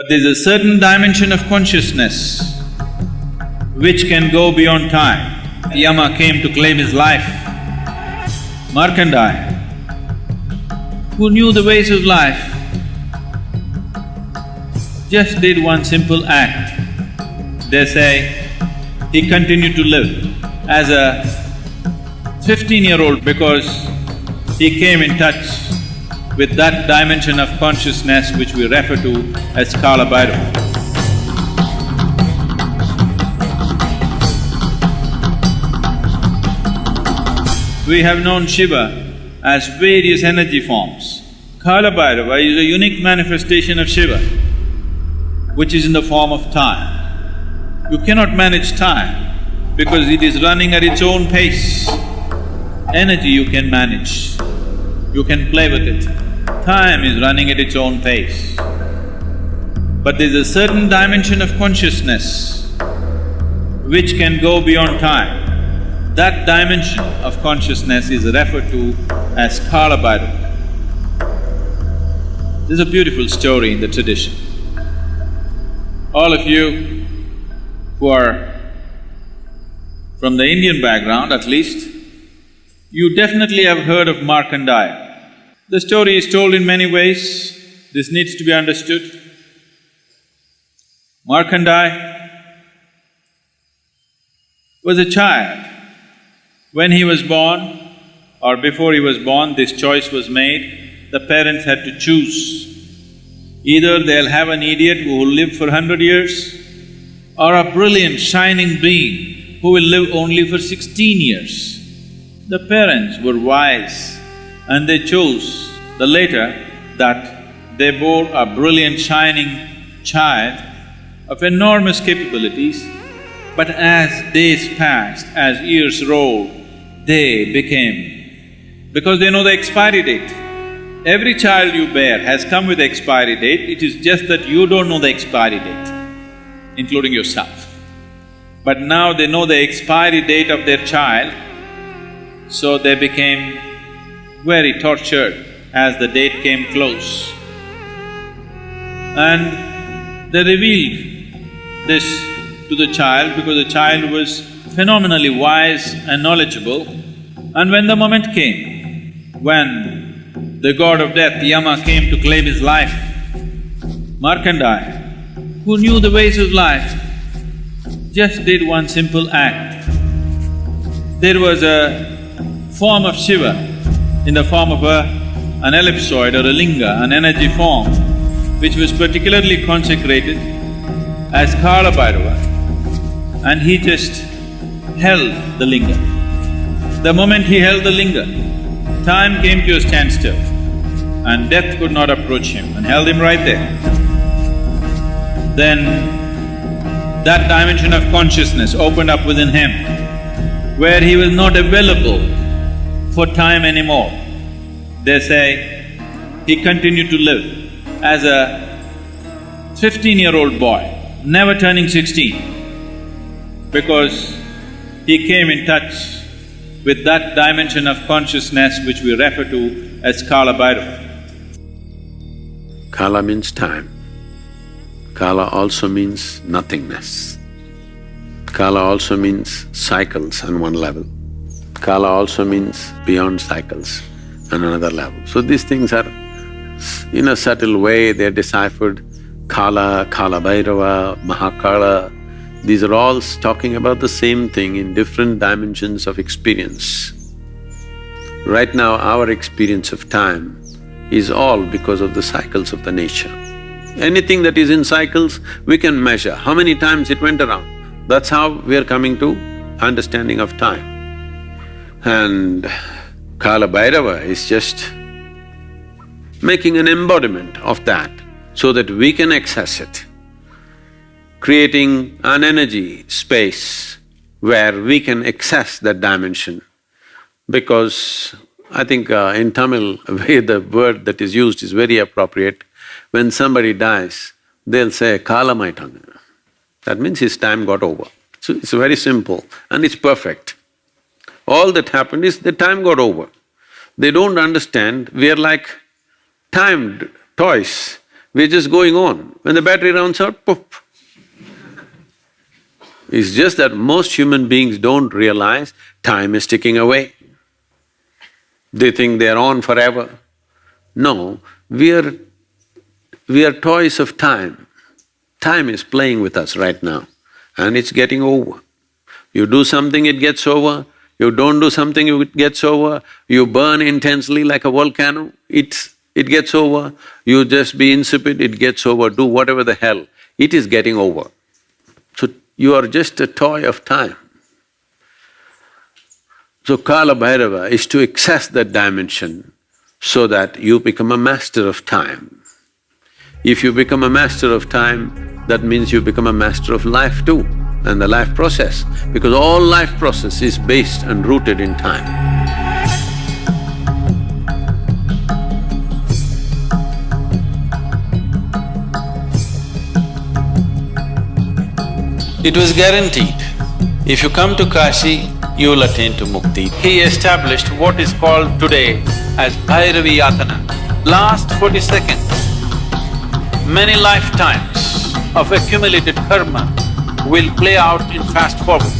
There's a certain dimension of consciousness which can go beyond time. Yama came to claim his life. Markandeya, who knew the ways of life, just did one simple act. They say he continued to live as a 15-year-old because he came in touch with that dimension of consciousness which we refer to as Kala Bhairava. We have known Shiva as various energy forms. Kala Bhairava is a unique manifestation of Shiva, which is in the form of time. You cannot manage time because it is running at its own pace. Energy you can manage, you can play with it. Time is running at its own pace. But there's a certain dimension of consciousness which can go beyond time. That dimension of consciousness is referred to as Kala Bhairava. There's a beautiful story in the tradition. All of you who are from the Indian background at least, you definitely have heard of Markandeya. The story is told in many ways, this needs to be understood. Markandeya was a child. When he was born or before he was born, this choice was made, the parents had to choose. Either they'll have an idiot who will live for 100 years or a brilliant, shining being who will live only for 16 years. The parents were wise and they chose the latter, that they bore a brilliant, shining child of enormous capabilities, but as days passed, as years rolled, they became… because they know the expiry date. Every child you bear has come with the expiry date, it is just that you don't know the expiry date, including yourself. But now they know the expiry date of their child, so they became very tortured as the date came close. And they revealed this to the child because the child was phenomenally wise and knowledgeable. And when the moment came, when the god of death, Yama, came to claim his life, Markandeya, who knew the ways of life, just did one simple act. There was a form of Shiva in the form of an ellipsoid or a linga, an energy form, which was particularly consecrated as Kala Bhairava, and he just held the linga. The moment he held the linga, time came to a standstill and death could not approach him and held him right there. Then that dimension of consciousness opened up within him where he was not available for time anymore. They say he continued to live as a 15-year-old boy, never turning 16, because he came in touch with that dimension of consciousness which we refer to as Kala Bhairava. Kala means time. Kala also means nothingness. Kala also means cycles on one level. Kala also means beyond cycles on another level. So these things are, in a subtle way, they're deciphered. Kala, Kala Bhairava, Mahakala, these are all talking about the same thing in different dimensions of experience. Right now, our experience of time is all because of the cycles of the nature. Anything that is in cycles, we can measure how many times it went around. That's how we are coming to understanding of time. And Kala Bhairava is just making an embodiment of that so that we can access it, creating an energy space where we can access that dimension. Because I think in Tamil, the word that is used is very appropriate. When somebody dies, they'll say, Kala Maitanga. That means his time got over. So it's very simple and it's perfect. All that happened is the time got over. They don't understand, we are like timed toys we're just going on. When the battery runs out, poof. It's just that most human beings don't realize time is ticking away. They think they're on forever. No, we are toys of time. Time is playing with us right now and it's getting over. You do something, it gets over. You don't do something, it gets over. You burn intensely like a volcano, it gets over. You just be insipid, it gets over. Do whatever the hell, it is getting over. So you are just a toy of time. So Kala Bhairava is to access that dimension so that you become a master of time. If you become a master of time, that means you become a master of life too, and the life process, because all life process is based and rooted in time. It was guaranteed, if you come to Kashi, you will attain to mukti. He established what is called today as Bhairaviyatana. Last 40 seconds, many lifetimes of accumulated karma will play out in fast forward.